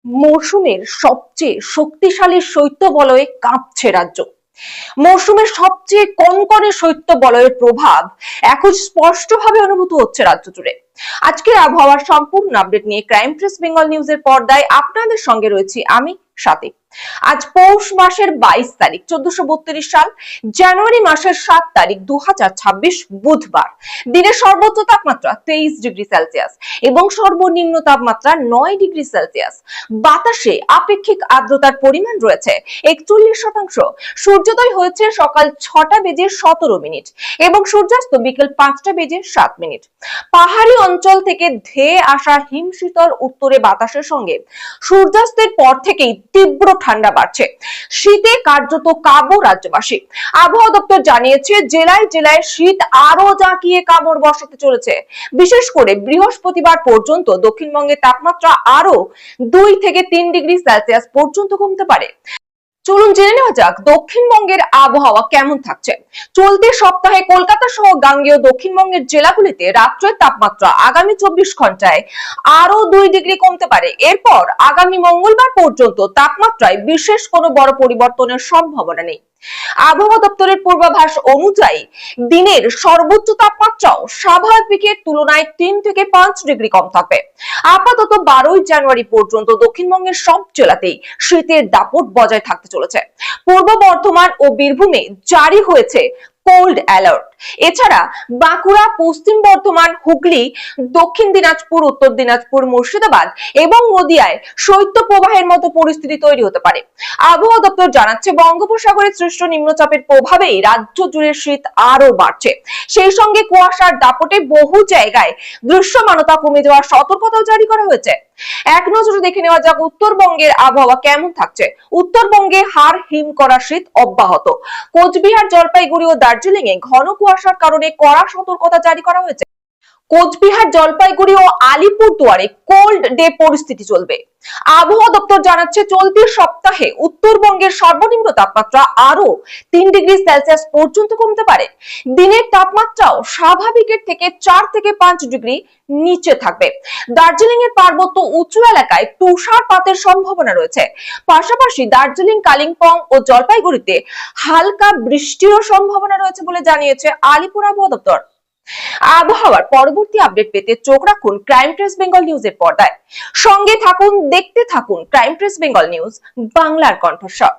মৌসুমের সবচেয়ে শক্তিশালী শৈত্য বলয়ে কাঁপছে রাজ্য। মৌসুমের সবচেয়ে কনকনে শৈত্য বলয়ের প্রভাব এখন স্পষ্টভাবে অনুভূত হচ্ছে রাজ্য জুড়ে। আজকের আবহাওয়ার সম্পূর্ণ আপডেট নিয়ে ক্রাইম প্রেস বেঙ্গল নিউজের পর্দায় আপনাদের সঙ্গে রয়েছি আমি সাথী। আজ পৌষ মাসের 22 তারিখ 1432 সাল, জানুয়ারি মাসের 7 তারিখ 2026 বুধবার। দিনের সর্বোচ্চ তাপমাত্রা 23 ডিগ্রি সেলসিয়াস এবং সর্বনিম্ন তাপমাত্রা 9 ডিগ্রি সেলসিয়াস। বাতাসে আপেক্ষিক আর্দ্রতার পরিমাণ রয়েছে 41%। সূর্যোদয় হয়েছে সকাল 6টা বেজে 17 মিনিট এবং সূর্যাস্ত বিকেল 5টা বেজে 7 মিনিট। পাহাড়ি অঞ্চল থেকে ধেয়ে আসা হিমশীতল উত্তরে বাতাসের সঙ্গে সূর্যাস্তের পর থেকেই তীব্র ঠান্ডা বাড়ছে। শীতে কার্যত কাবু রাজ্যবাসী। আবহাওয়া দপ্তর জানিয়েছে জেলায় জেলায় শীত আরো জাঁকিয়ে কামড় বসাতে চলেছে। বিশেষ করে বৃহস্পতিবার পর্যন্ত দক্ষিণবঙ্গের তাপমাত্রা আরো 2 থেকে 3 ডিগ্রি সেলসিয়াস পর্যন্ত কমতে পারে। চলুন জেনে নেওয়া যাক দক্ষিণবঙ্গের আবহাওয়া কেমন থাকছে। চলতি সপ্তাহে কলকাতা সহ গাঙ্গেয় দক্ষিণবঙ্গের জেলাগুলিতে রাত্রের তাপমাত্রা আগামী 24 ঘন্টায় আরো 2 ডিগ্রি কমতে পারে। এরপর আগামী মঙ্গলবার পর্যন্ত তাপমাত্রায় বিশেষ কোনো বড় পরিবর্তনের সম্ভাবনা নেই। আবহাওয়া দপ্তরের পূর্বাভাস অনুযায়ী দিনের সর্বোচ্চ তাপমাত্রাও স্বাভাবিকের তুলনায় 3 থেকে 5 ডিগ্রি কম থাকবে। আপাতত 12 জানুয়ারি পর্যন্ত দক্ষিণবঙ্গের সব জেলাতেই শীতের দাপট বজায় থাকতে চলেছে। পূর্ব বর্ধমান ও বীরভূমে জারি হয়েছে কোল্ড অ্যালার্ট। এছাড়া বাঁকুড়া, পশ্চিম বর্ধমান, হুগলি, দক্ষিণ দিনাজপুর, উত্তর দিনাজপুর, মুর্শিদাবাদ এবং নদিয়ায় শৈত্য প্রবাহের মতো পরিস্থিতি তৈরি হতে পারে। আবহাওয়া দপ্তর জানাচ্ছে বঙ্গোপসাগরে সৃষ্ট নিম্নচাপের প্রভাবেই রাজ্য জুড়ে শীত আরো বাড়ছে। সেই সঙ্গে কুয়াশার দাপটে বহু জায়গায় দৃশ্যমানতা কমে যাওয়ার সতর্কতাও জারি করা হয়েছে। এক নজরে দেখে নেওয়া যাক উত্তরবঙ্গের আবহাওয়া কেমন থাকছে। উত্তরবঙ্গে হাড় হিম করা শীত অব্যাহত। কোচবিহার, জলপাইগুড়ি ও দার্জিলিং এ ঘন কুয়াশার কারণে কড়া সতর্কতা জারি করা হয়েছে। কোচবিহার, জলপাইগুড়ি ও আলিপুরদুয়ারে কোল্ড ডে পরিস্থিতি চলবে। আবহাওয়া দপ্তর জানাচ্ছে চলতি সপ্তাহে উত্তরবঙ্গের সর্বনিম্ন তাপমাত্রা আরো 3 ডিগ্রি সেলসিয়াস পর্যন্ত কমতে পারে। দিনের তাপমাত্রাও স্বাভাবিকের থেকে 4 থেকে 5 ডিগ্রি নিচে থাকবে। দার্জিলিং এর পার্বত্য উঁচু এলাকায় তুষারপাতের সম্ভাবনা রয়েছে। পাশাপাশি দার্জিলিং, কালিম্পং ও জলপাইগুড়িতে হালকা বৃষ্টিরও সম্ভাবনা রয়েছে বলে জানিয়েছে আলিপুর আবহাওয়া দপ্তর। আবহাওয়ার পরবর্তী আপডেট পেতে চোখ রাখুন ক্রাইম প্রেস বেঙ্গল নিউজের পর্দায়। সঙ্গে থাকুন, দেখতে থাকুন ক্রাইম প্রেস বেঙ্গল নিউজ, বাংলার কণ্ঠস্বর।